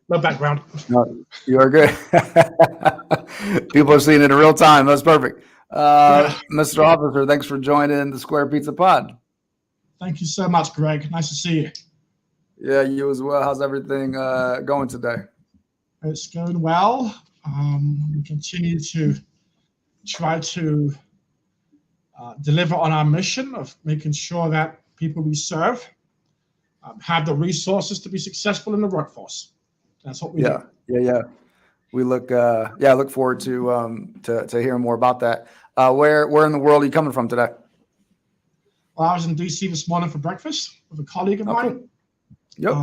No background. No, you are good. People are seeing it in real time. That's perfect. Yeah. Mr. Officer, thanks for joining the Square Pizza Pod. Thank you so much, Greg. Nice to see you. Yeah, you as well. How's everything going today? It's going well. We continue to try to deliver on our mission of making sure that people we serve have the resources to be successful in the workforce. That's what we do. Yeah. We look forward to hearing more about that. Where in the world are you coming from today? Well, I was in DC this morning for breakfast with a colleague of mine. Cool. Yep.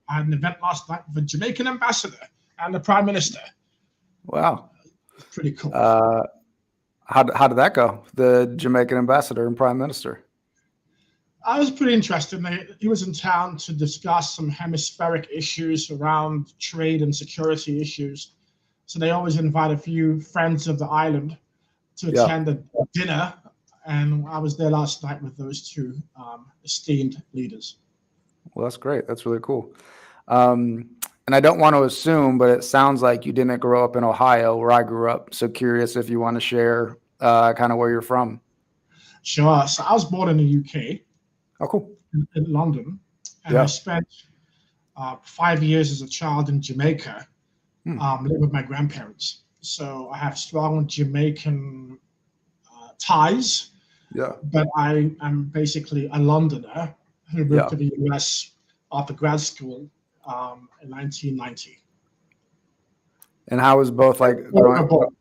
I had an event last night with the Jamaican ambassador and the prime minister. Wow. It's pretty cool. How did that go? The Jamaican ambassador and prime minister. I was pretty interested. He was in town to discuss some hemispheric issues around trade and security issues. So they always invite a few friends of the island to attend a dinner. And I was there last night with those two esteemed leaders. Well, that's great. That's really cool. And I don't want to assume, but it sounds like you didn't grow up in Ohio where I grew up. So curious if you want to share kind of where you're from. Sure. So I was born in the UK. Oh, cool. In London. And I spent 5 years as a child in Jamaica, living with my grandparents. So I have strong Jamaican ties. Yeah. But I am basically a Londoner who moved to the US after grad school in 1990. And how was both like growing up?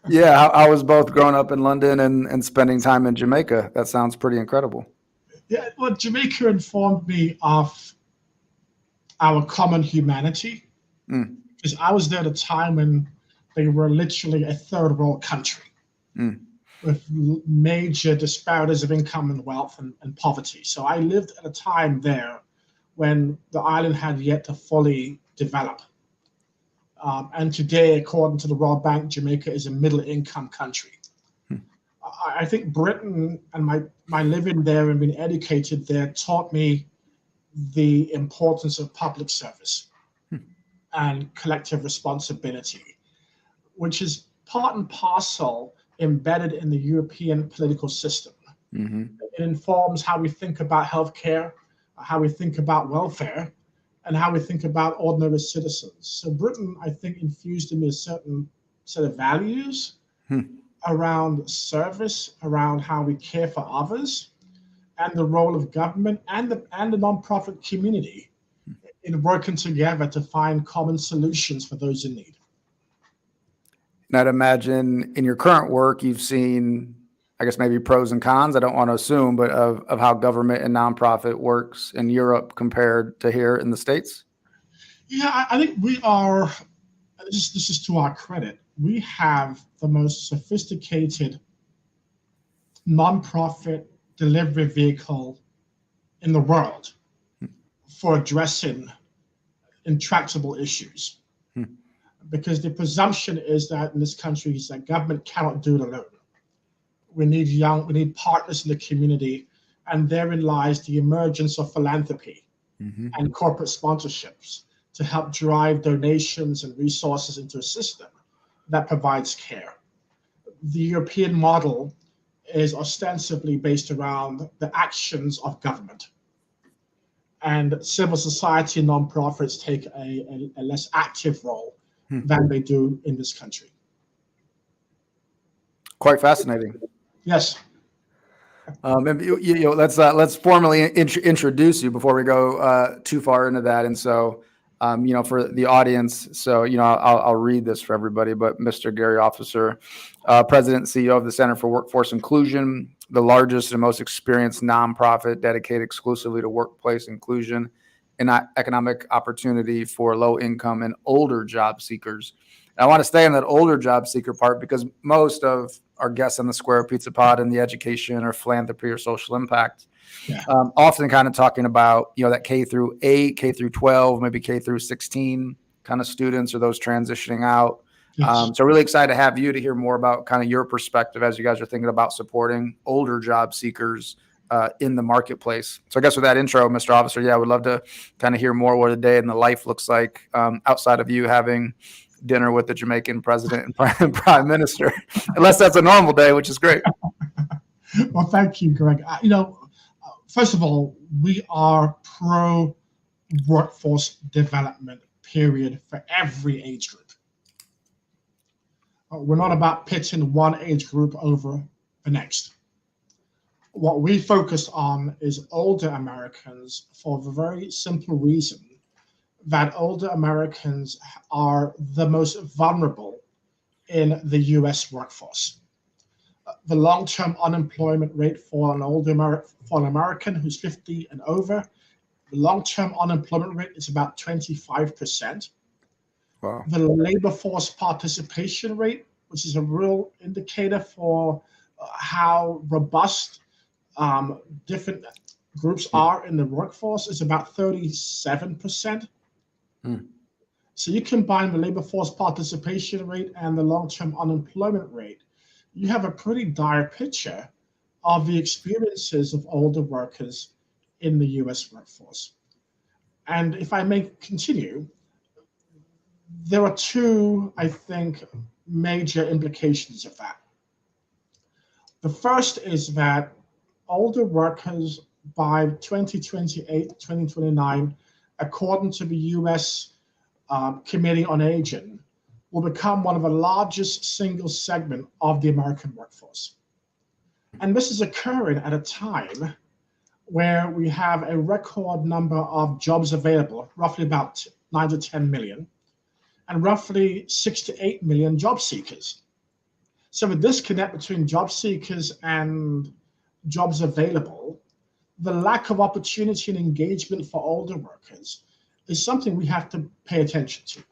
Yeah, I was both growing up in London and spending time in Jamaica. That sounds pretty incredible. Yeah, well, Jamaica informed me of our common humanity. Because I was there at a time when they were literally a third world country with major disparities of income and wealth and poverty. So I lived at a time there when the island had yet to fully develop. And today, according to the World Bank, Jamaica is a middle income country. I think Britain and my living there and being educated there taught me the importance of public service and collective responsibility, which is part and parcel embedded in the European political system. It informs how we think about healthcare, how we think about welfare, and how we think about ordinary citizens. So Britain, I think, infused in me a certain set of values around service, around how we care for others, and the role of government and the nonprofit community in working together to find common solutions for those in need. And I'd imagine in your current work, you've seen, I guess, maybe pros and cons. I don't want to assume, but of how government and nonprofit works in Europe compared to here in the States. Yeah, I think we are. This is to our credit. We have the most sophisticated nonprofit delivery vehicle in the world for addressing intractable issues. Because the presumption is that in this country is that government cannot do it alone. We need partners in the community, and therein lies the emergence of philanthropy and corporate sponsorships to help drive donations and resources into a system that provides care. The European model is ostensibly based around the actions of government. And civil society nonprofits take a less active role than they do in this country. Quite fascinating. Yes. Let's formally introduce you before we go too far into that. And so, for the audience, so I'll read this for everybody. But Mr. Gary Officer, President and CEO of the Center for Workforce Inclusion, the largest and most experienced nonprofit dedicated exclusively to workplace inclusion and economic opportunity for low-income and older job seekers. And I want to stay on that older job seeker part because most of our guests on the Square Pizza Pod in the education or philanthropy or social impact, often kind of talking about, that K through 8, K through 12, maybe K through 16 kind of students or those transitioning out. Yes. So really excited to have you to hear more about kind of your perspective as you guys are thinking about supporting older job seekers in the marketplace. So I guess with that intro, Mr. Officer, yeah, I would love to kind of hear more what a day in the life looks like outside of you having dinner with the Jamaican president and prime minister, unless that's a normal day, which is great. Well, thank you, Greg. First of all, we are pro workforce development, period, for every age group. We're not about pitching one age group over the next. What we focus on is older Americans for the very simple reason that older Americans are the most vulnerable in the US workforce. The long-term unemployment rate for an American who's 50 and over, the long-term unemployment rate is about 25%. Wow. The labor force participation rate, which is a real indicator for how robust different groups are in the workforce, is about 37%. So you combine the labor force participation rate and the long-term unemployment rate, you have a pretty dire picture of the experiences of older workers in the US workforce. And if I may continue, there are two, I think, major implications of that. The first is that older workers by 2028, 2029, according to the US Committee on Aging, will become one of the largest single segment of the American workforce. And this is occurring at a time where we have a record number of jobs available, roughly about 9 to 10 million, and roughly 6 to 8 million job seekers. So the disconnect between job seekers and jobs available, the lack of opportunity and engagement for older workers is something we have to pay attention to.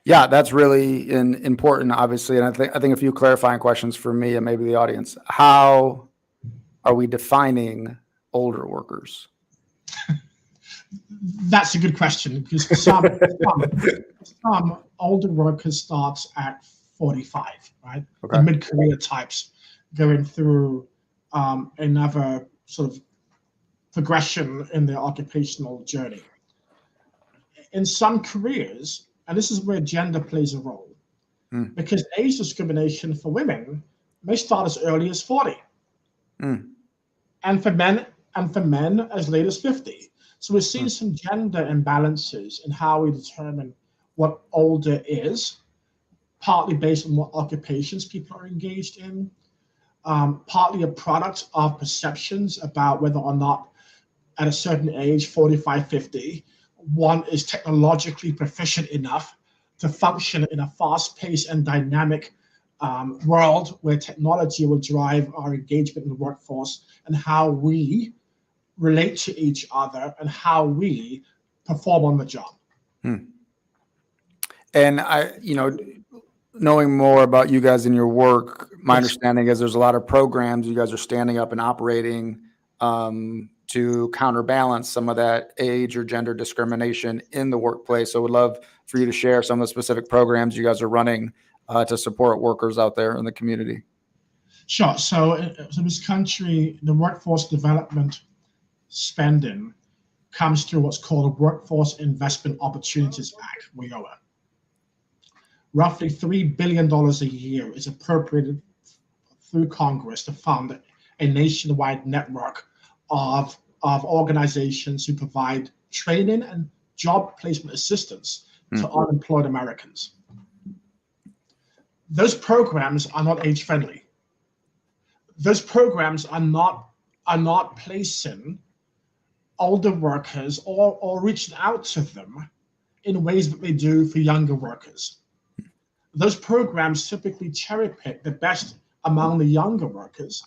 Yeah, that's really important, obviously. And I think a few clarifying questions for me and maybe the audience. How are we defining older workers? That's a good question, because some older workers starts at 45, right? Okay. The mid-career types going through another sort of progression in their occupational journey. In some careers, and this is where gender plays a role, because age discrimination for women may start as early as 40, and for men as late as 50. So we're seeing some gender imbalances in how we determine what older is, partly based on what occupations people are engaged in, partly a product of perceptions about whether or not at a certain age, 45, 50, one is technologically proficient enough to function in a fast-paced and dynamic world where technology will drive our engagement in the workforce and how we relate to each other and how we perform on the job. And knowing more about you guys and your work, my understanding is there's a lot of programs you guys are standing up and operating to counterbalance some of that age or gender discrimination in the workplace. So I would love for you to share some of the specific programs you guys are running to support workers out there in the community. Sure. So in this country, the workforce development spending comes through what's called a Workforce Investment Opportunities Act, WIOA. Roughly $3 billion a year is appropriated through Congress to fund a nationwide network of organizations who provide training and job placement assistance to unemployed Americans. Those programs are not age friendly. Those programs are not placing older workers or reaching out to them in ways that they do for younger workers. Those programs typically cherry pick the best among the younger workers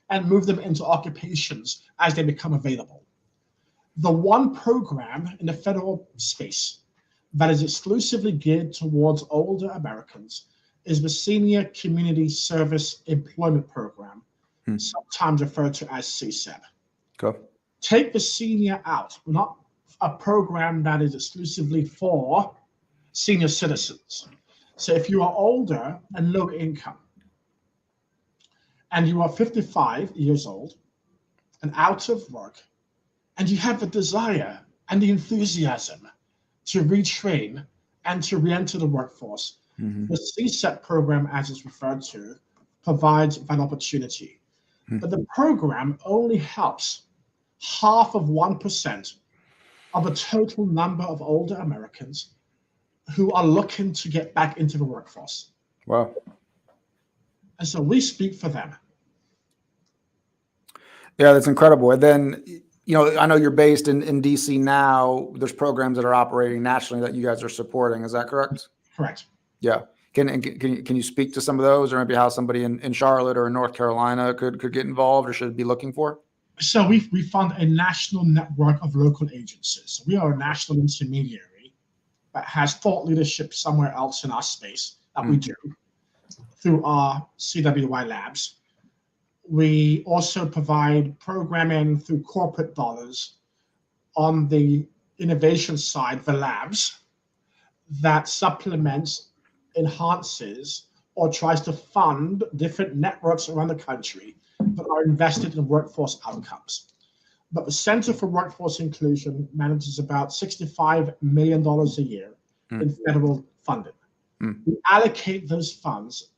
and move them into occupations as they become available. The one program in the federal space that is exclusively geared towards older Americans is the Senior Community Service Employment Program, sometimes referred to as CSEP. Go. Take the senior out, not a program that is exclusively for senior citizens. So if you are older and low income, and you are 55 years old and out of work, and you have the desire and the enthusiasm to retrain and to re-enter the workforce, the CSET program, as it's referred to, provides that opportunity. But the program only helps half of 1% of the total number of older Americans who are looking to get back into the workforce. Wow. And so we speak for them. Yeah, that's incredible. And then, I know you're based in DC now. There's programs that are operating nationally that you guys are supporting. Is that correct? Correct. Yeah. Can you speak to some of those, or maybe how somebody in Charlotte or in North Carolina could get involved or should be looking for? So we fund a national network of local agencies. So we are a national intermediary that has thought leadership somewhere else in our space that we do through our CWI Labs. We also provide programming through corporate dollars on the innovation side, the labs, that supplements, enhances, or tries to fund different networks around the country that are invested in workforce outcomes. But the Center for Workforce Inclusion manages about $65 million a year in federal funding. We allocate those funds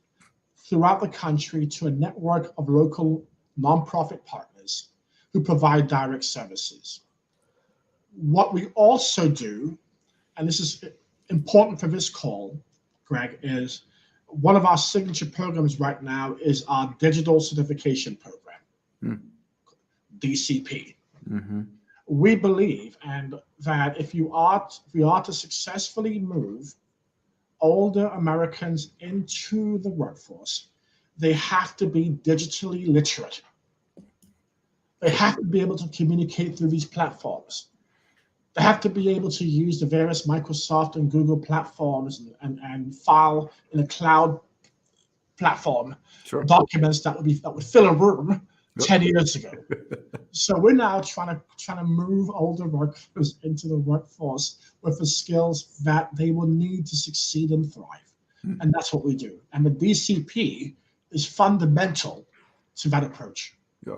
throughout the country to a network of local nonprofit partners who provide direct services. What we also do, and this is important for this call, Greg, is one of our signature programs right now is our digital certification program, DCP. We believe that if we are to successfully move older Americans into the workforce, they have to be digitally literate. They have to be able to communicate through these platforms. They have to be able to use the various Microsoft and Google platforms and file in a cloud platform documents that would fill a room 10 years ago. So we're now trying to move older workers into the workforce with the skills that they will need to succeed and thrive. And that's what we do. And the DCP is fundamental to that approach. Yeah.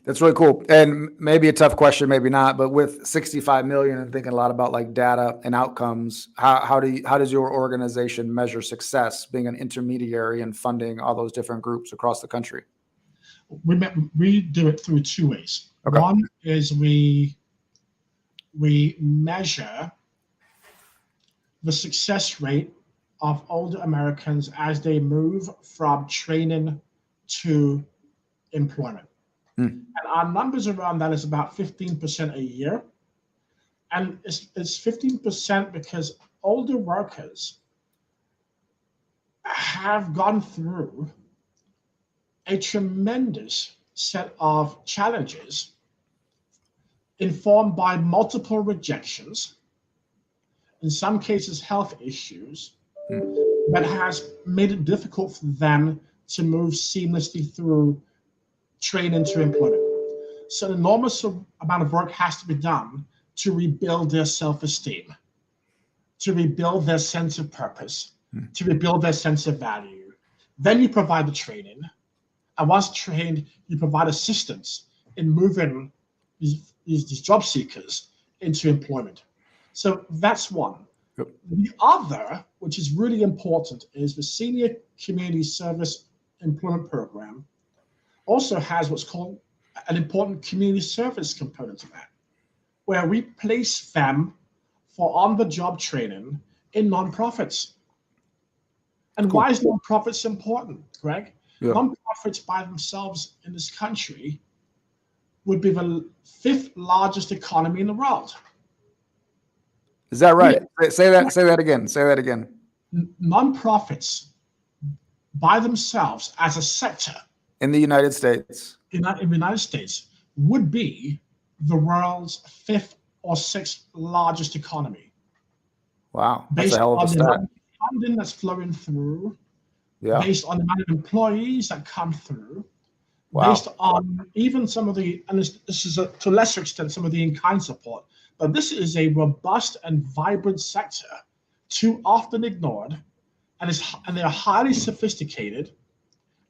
That's really cool. And maybe a tough question, maybe not, but with 65 million and thinking a lot about like data and outcomes, how does your organization measure success being an intermediary and funding all those different groups across the country? We do it through two ways. Okay. One is we measure the success rate of older Americans as they move from training to employment. And our numbers around that is about 15% a year. And it's 15% because older workers have gone through a tremendous set of challenges informed by multiple rejections, in some cases health issues, that has made it difficult for them to move seamlessly through training to employment. So an enormous amount of work has to be done to rebuild their self-esteem, to rebuild their sense of purpose, to rebuild their sense of value. Then you provide the training. And once trained, you provide assistance in moving these job seekers into employment. So that's one. Yep. The other, which is really important, is the Senior Community Service Employment Program also has what's called an important community service component to that, where we place them for on-the-job training in nonprofits. And why is nonprofits important, Greg? Yeah. Nonprofits by themselves in this country would be the 5th largest economy in the world. Is that right? Yeah. Say that again. Nonprofits by themselves as a sector in the United States, in the United States, would be the world's 5th or 6th largest economy. Wow, that's a hell of a stat. Based on the funding that's flowing through, based on the amount of employees that come through, based on even some of the, and this is to a lesser extent, some of the in-kind support, but this is a robust and vibrant sector, too often ignored, and they're highly sophisticated,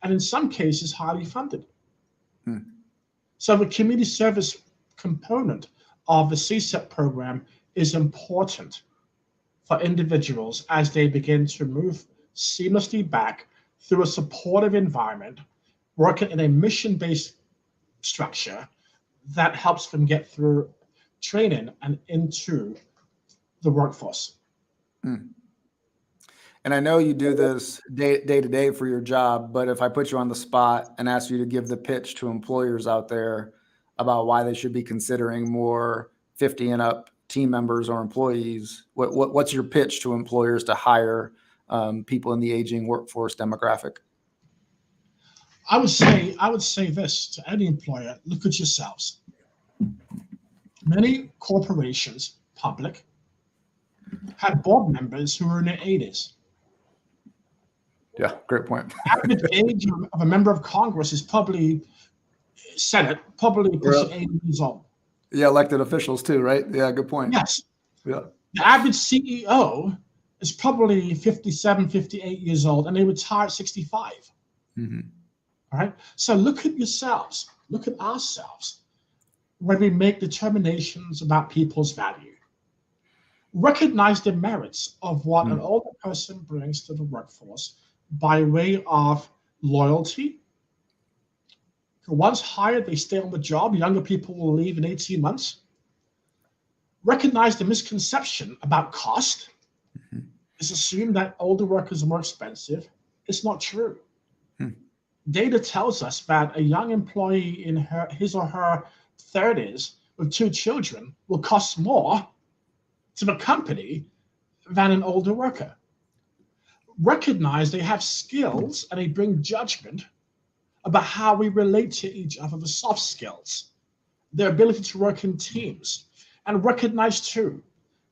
and in some cases, highly funded. Hmm. So the community service component of the CSEP program is important for individuals as they begin to move seamlessly back through a supportive environment, working in a mission-based structure that helps them get through training and into the workforce. Hmm. And I know you do this day to day for your job, but if I put you on the spot and ask you to give the pitch to employers out there about why they should be considering more 50 and up team members or employees, what's your pitch to employers to hire people in the aging workforce demographic? I would say this to any employer: look at yourselves. Many corporations, public, have board members who are in their 80s. Yeah, great point. Average age of a member of Congress is probably Senate, probably pushing 80 years old. Yeah, elected officials too, right? Yeah, good point. Yes. Yeah. The average CEO is probably 57, 58 years old, and they retire at 65. Mm-hmm. All right. So look at yourselves, look at ourselves when we make determinations about people's value. Recognize the merits of what an older person brings to the workforce by way of loyalty. Once hired, they stay on the job. Younger people will leave in 18 months. Recognize the misconception about cost. It's assumed that older workers are more expensive. It's not true. Data tells us that a young employee in his or her 30s with 2 children will cost more to the company than an older worker. Recognize they have skills and they bring judgment about how we relate to each other, the soft skills, their ability to work in teams. And recognize too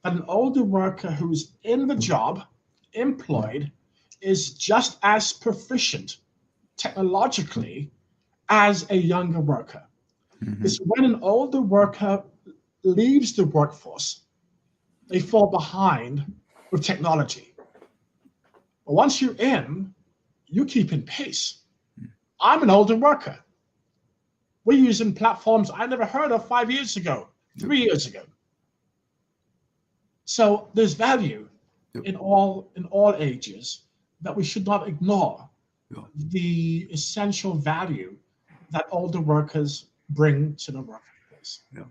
that an older worker who's in the job, employed, is just as proficient technologically as a younger worker. It's when an older worker leaves the workforce, they fall behind with technology. But once you're in, you keep in pace. I'm an older worker. We're using platforms I never heard of 5 years ago, 3 years ago. So there's value in all ages that we should not ignore. The essential value that older workers bring to the workplace. Yeah.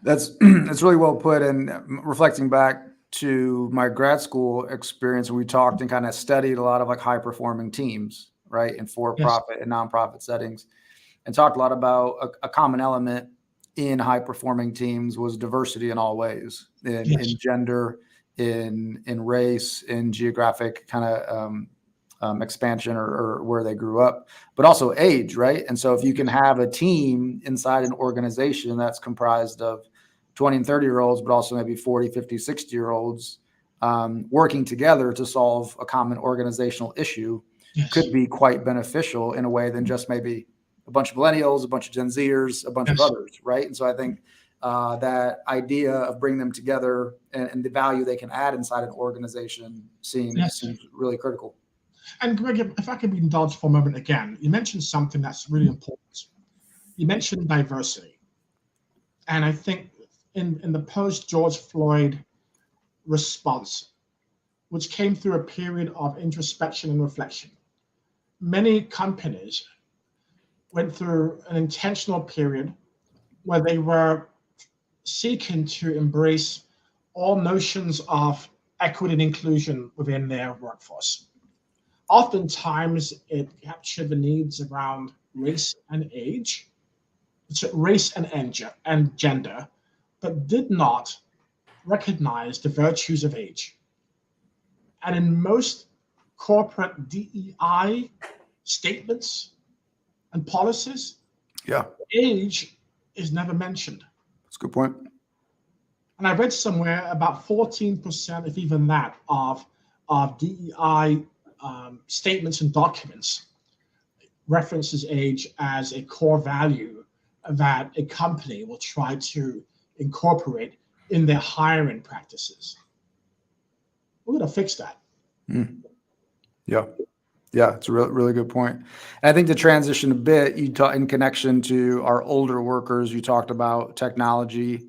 That's really well put. And reflecting back to my grad school experience, we talked and kind of studied a lot of like high performing teams, right, in for-profit and nonprofit settings, and talked a lot about a common element in high performing teams was diversity in all ways, in gender, in race, in geographic kind of expansion or where they grew up, but also age, right? And so if you can have a team inside an organization that's comprised of 20 and 30-year-olds, but also maybe 40, 50, 60-year-olds working together to solve a common organizational issue could be quite beneficial in a way than just maybe a bunch of millennials, a bunch of Gen Zers, a bunch of others, right? And so I think that idea of bringing them together and the value they can add inside an organization seems really critical. And Greg, if I could be indulged for a moment again, you mentioned something that's really important. You mentioned diversity. And I think in the post-George Floyd response, which came through a period of introspection and reflection, many companies went through an intentional period where they were seeking to embrace all notions of equity and inclusion within their workforce. Oftentimes, it captured the needs around race and age, race and gender, but did not recognize the virtues of age. And in most corporate DEI statements and policies, age is never mentioned. That's a good point. And I read somewhere about 14%, if even that, of DEI statements and documents references age as a core value that a company will try to incorporate in their hiring practices. We're going to fix that. Yeah. Yeah, it's a really good point. And I think to transition a bit, you talk in connection to our older workers, you talked about technology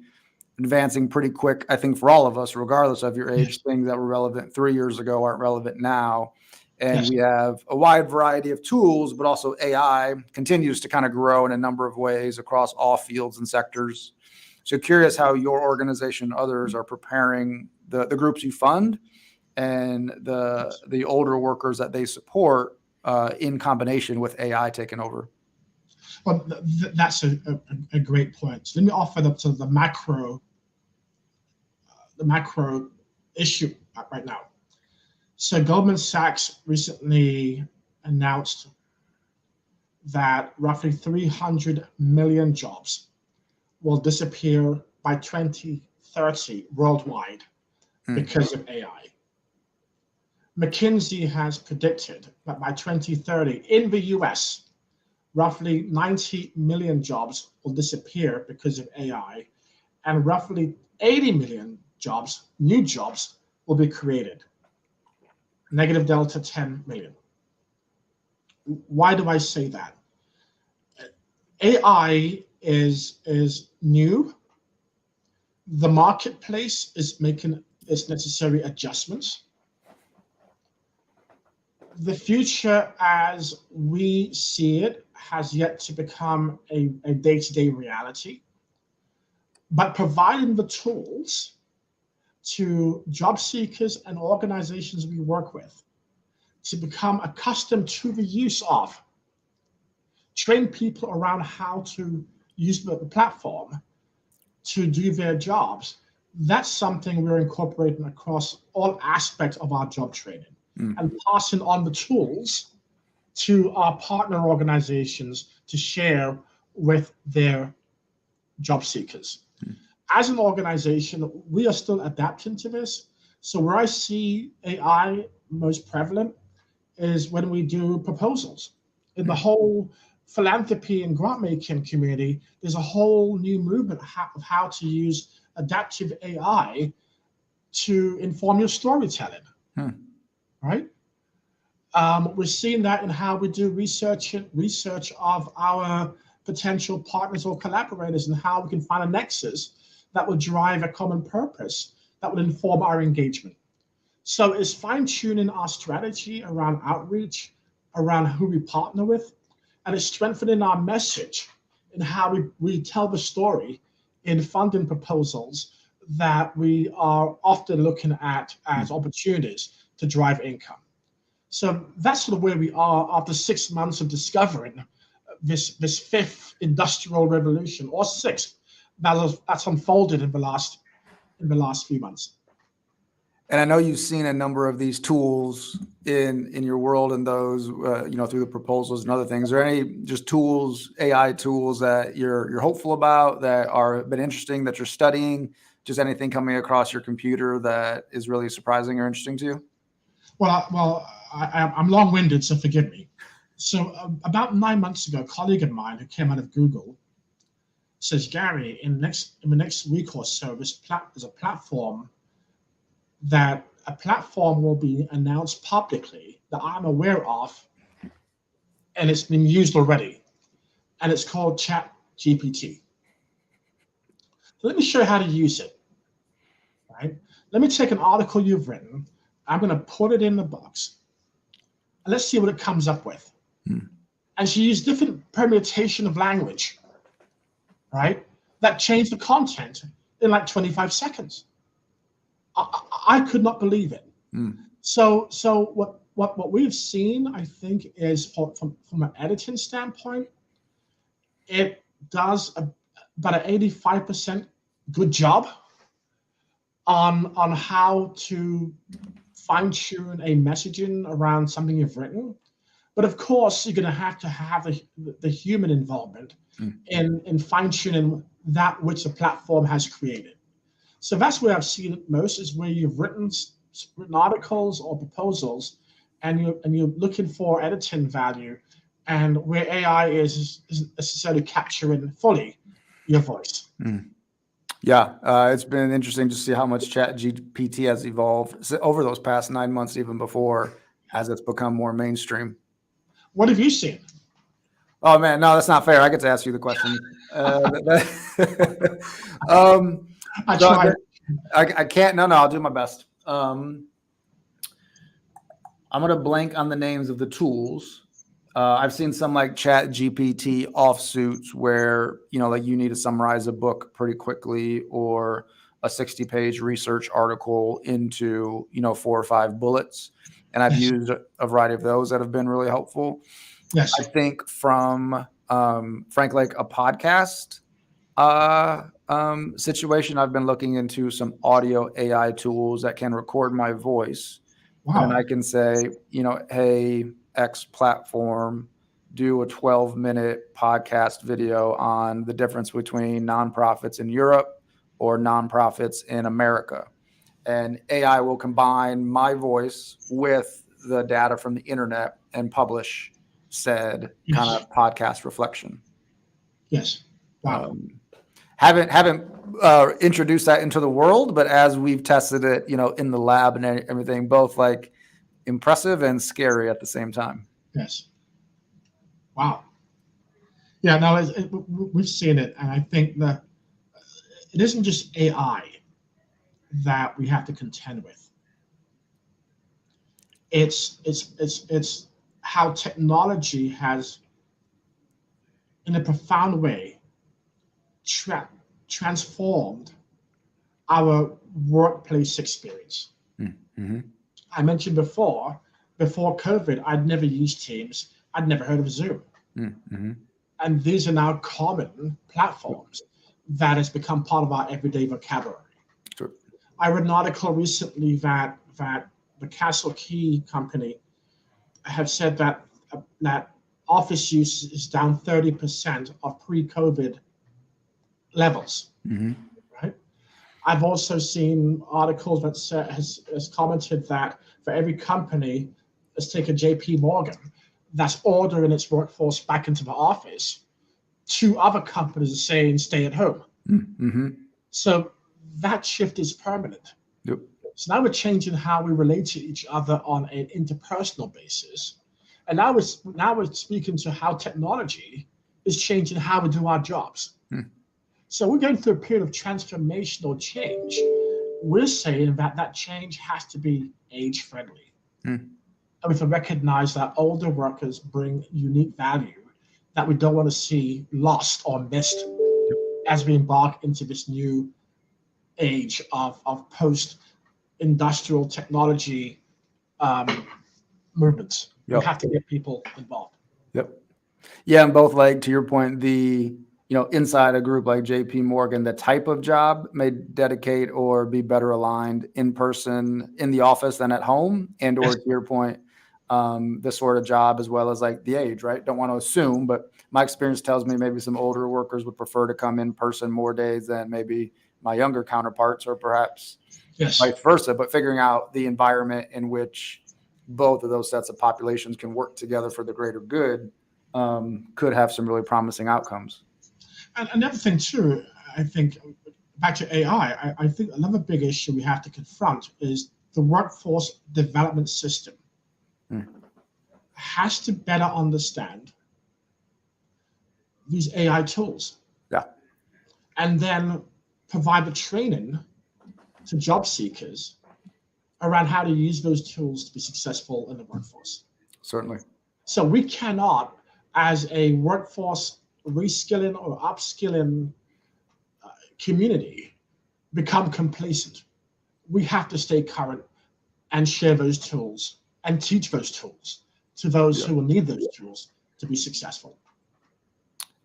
advancing pretty quick. I think for all of us, regardless of your age, things that were relevant 3 years ago aren't relevant now. And we have a wide variety of tools, but also AI continues to kind of grow in a number of ways across all fields and sectors. So curious how your organization and others are preparing the groups you fund and the older workers that they support in combination with AI taking over. Well, that's a great point. So let me offer the macro issue right now. So Goldman Sachs recently announced that roughly 300 million jobs will disappear by 2030 worldwide because of AI. McKinsey has predicted that by 2030 in the US, roughly 90 million jobs will disappear because of AI, and roughly 80 million jobs, new jobs, will be created. Negative delta 10 million. Why do I say that? AI is new. The marketplace is making its necessary adjustments. The future as we see it has yet to become a day-to-day reality. But providing the tools to job seekers and organizations we work with to become accustomed to the use of, train people around how to use the platform to do their jobs, that's something we're incorporating across all aspects of our job training and passing on the tools to our partner organizations to share with their job seekers. As an organization, we are still adapting to this. So where I see AI most prevalent is when we do proposals. In the whole philanthropy and grant making community, there's a whole new movement of how to use adaptive AI to inform your storytelling, right? We're seeing that in how we do research of our potential partners or collaborators and how we can find a nexus that will drive a common purpose that will inform our engagement. So it's fine-tuning our strategy around outreach, around who we partner with, and it's strengthening our message in how we tell the story in funding proposals that we are often looking at as opportunities to drive income. So that's sort of where we are after 6 months of discovering this fifth industrial revolution, or sixth, that's unfolded in the last few months. And I know you've seen a number of these tools in your world and those, through the proposals and other things. Are there any just tools, AI tools that you're hopeful about that are been interesting that you're studying? Just anything coming across your computer that is really surprising or interesting to you? Well, I'm long-winded, so forgive me. So about 9 months ago, a colleague of mine who came out of Google says, Gary, in the next week or so, there's a platform will be announced publicly that I'm aware of, and it's been used already, and it's called ChatGPT. So let me show you how to use it. Right? Let me take an article you've written. I'm going to put it in the box, and let's see what it comes up with. And she used different permutation of language, right? That changed the content in like 25 seconds. I could not believe it. So what we've seen, I think, is from an editing standpoint, it does about an 85% good job on how to fine-tune a messaging around something you've written. But of course, you're going to have the human involvement in fine-tuning that which the platform has created. So that's where I've seen it most, is where you've written articles or proposals, and you're looking for editing value, and where AI isn't necessarily capturing fully your voice. Yeah, it's been interesting to see how much ChatGPT has evolved over those past 9 months, even before as it's become more mainstream. What have you seen? Oh man, no, that's not fair. I get to ask you the question. I tried. I can't. No, I'll do my best. I'm going to blank on the names of the tools. I've seen some like Chat GPT offsuits where, like you need to summarize a book pretty quickly or a 60-page research article into, 4 or 5 bullets. And I've used a variety of those that have been really helpful. Yes. I think from Frank, like a podcast situation, I've been looking into some audio AI tools that can record my voice. Wow. And I can say, hey, X platform, do a 12-minute podcast video on the difference between nonprofits in Europe or nonprofits in America. And AI will combine my voice with the data from the internet and publish said kind of podcast reflection. Yes. Wow. Haven't introduced that into the world, but as we've tested it, in the lab and everything, both like impressive and scary at the same time. Yes. Wow. Yeah, no, we've seen it, and I think that it isn't just AI that we have to contend with. It's how technology has, in a profound way, transformed our workplace experience. Mm-hmm. I mentioned before COVID, I'd never used Teams. I'd never heard of Zoom. Mm-hmm. And these are now common platforms that has become part of our everyday vocabulary. Sure. I read an article recently that the Castle Key company have said that office use is down 30% of pre-COVID levels. Mm-hmm. Right. I've also seen articles that has commented that for every company, let's take a JP Morgan, that's ordering its workforce back into the office, 2 other companies are saying stay at home. Mm-hmm. So that shift is permanent. Yep. So now we're changing how we relate to each other on an interpersonal basis. And now we're speaking to how technology is changing how we do our jobs. So we're going through a period of transformational change. We're saying that change has to be age-friendly. And we have to recognize that older workers bring unique value that we don't want to see lost or missed as we embark into this new age of post-industrial technology movements. Yep. We have to get people involved. Yep. Yeah, and both, like, to your point, the inside a group like JP Morgan, the type of job may dedicate or be better aligned in person in the office than at home, and or to your point, this sort of job as well as like the age, right? Don't want to assume, but my experience tells me maybe some older workers would prefer to come in person more days than maybe my younger counterparts, or perhaps vice versa. But figuring out the environment in which both of those sets of populations can work together for the greater good could have some really promising outcomes. And another thing too, I think, back to AI, I think another big issue we have to confront is the workforce development system has to better understand these AI tools. Yeah. And then provide the training to job seekers around how to use those tools to be successful in the workforce. Certainly. So we cannot, as a workforce reskilling or upskilling community, become complacent. We have to stay current and share those tools and teach those tools to those who will need those tools to be successful.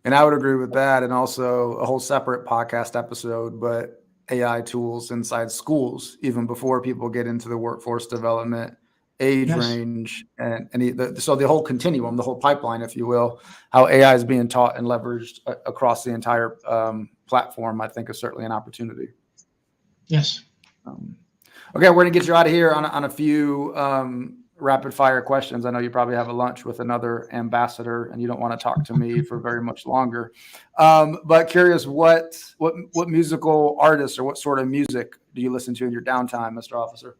And I would agree with that. And also a whole separate podcast episode, but AI tools inside schools, even before people get into the workforce development age range, and so the whole continuum, the whole pipeline, if you will, how AI is being taught and leveraged across the entire platform, I think is certainly an opportunity. Yes. Okay, we're gonna get you out of here on a few rapid fire questions. I know you probably have a lunch with another ambassador and you don't want to talk to me for very much longer. But curious, what musical artists or what sort of music do you listen to in your downtime, Mr. Officer?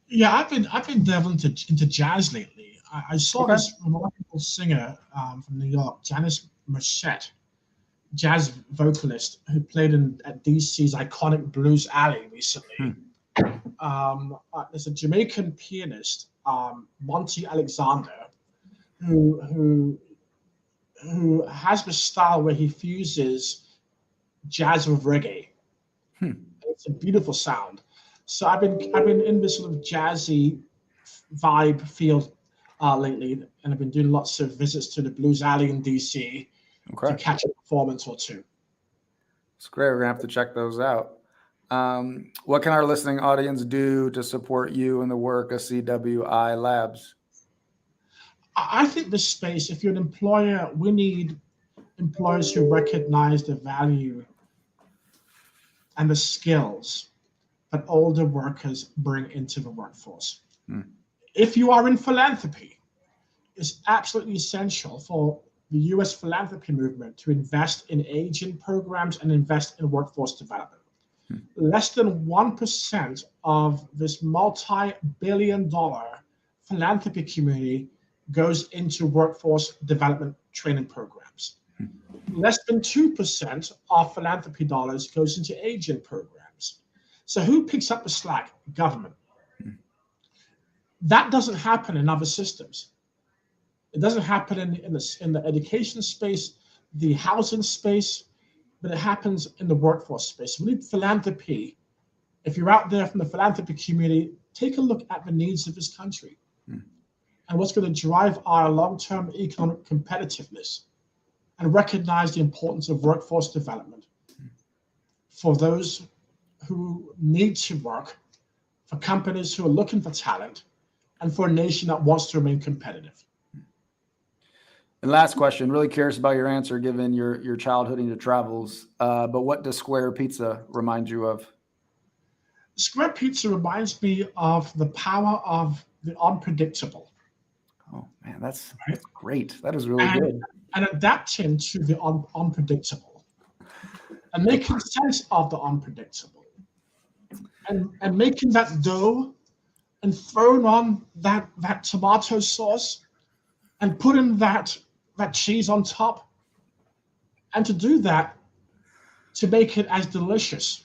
Yeah, I've been delving into jazz lately. I saw Okay. this remarkable singer from New York, Janice Marchette, jazz vocalist who played at DC's iconic Blues Alley recently. Hmm. There's a Jamaican pianist, Monty Alexander, who who who has this style where he fuses jazz with reggae. Hmm. It's a beautiful sound. So I've been in this sort of jazzy vibe field lately, and I've been doing lots of visits to the Blues Alley in DC to Okay. catch a performance or two. It's great. We're gonna have to check those out. What can our listening audience do to support you in the work of CWI Labs? I think this space, if you're an employer, we need employers who recognize the value and the skills that older workers bring into the workforce. Hmm. If you are in philanthropy, it's absolutely essential for the US philanthropy movement to invest in aging programs and invest in workforce development. Hmm. Less than 1% of this multi-billion-dollar philanthropy community goes into workforce development training programs. Less than 2% of philanthropy dollars goes into aging programs. So who picks up the slack? Government. That doesn't happen in other systems. It doesn't happen in the education space, the housing space, but it happens in the workforce space. We need philanthropy. If you're out there from the philanthropy community, take a look at the needs of this country and what's going to drive our long-term economic competitiveness, and recognize the importance of workforce development for those who need to work, for companies who are looking for talent, and for a nation that wants to remain competitive. And last question, really curious about your answer given your childhood and your travels. But what does Square Pizza remind you of? Square Pizza reminds me of the power of the unpredictable. Oh man, Right? that's great. That is really and, good. and adapting to the unpredictable and making sense of the unpredictable and making that dough and throwing on that tomato sauce and putting that cheese on top, and to do that, to make it as delicious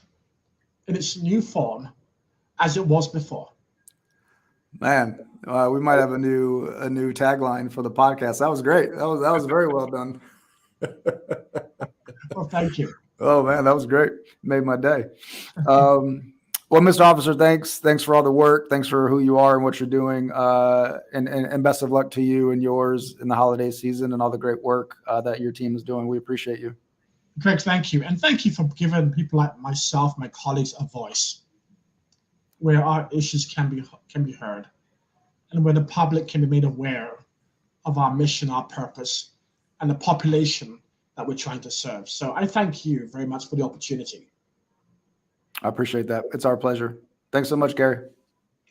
in its new form as it was before. Man, we might have a new tagline for the podcast. That was great. That was very well done. Well, thank you. Oh man, that was great. Made my day. Well, Mr. Officer, thanks for all the work. Thanks for who you are and what you're doing. And best of luck to you and yours in the holiday season and all the great work that your team is doing. We appreciate you. Greg, thank you. And thank you for giving people like myself, my colleagues, a voice where our issues can be heard and where the public can be made aware of our mission, our purpose, and the population that we're trying to serve. So I thank you very much for the opportunity. I appreciate that. It's our pleasure. Thanks so much, Gary.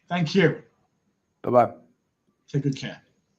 Thank you. Bye-bye. Take good care.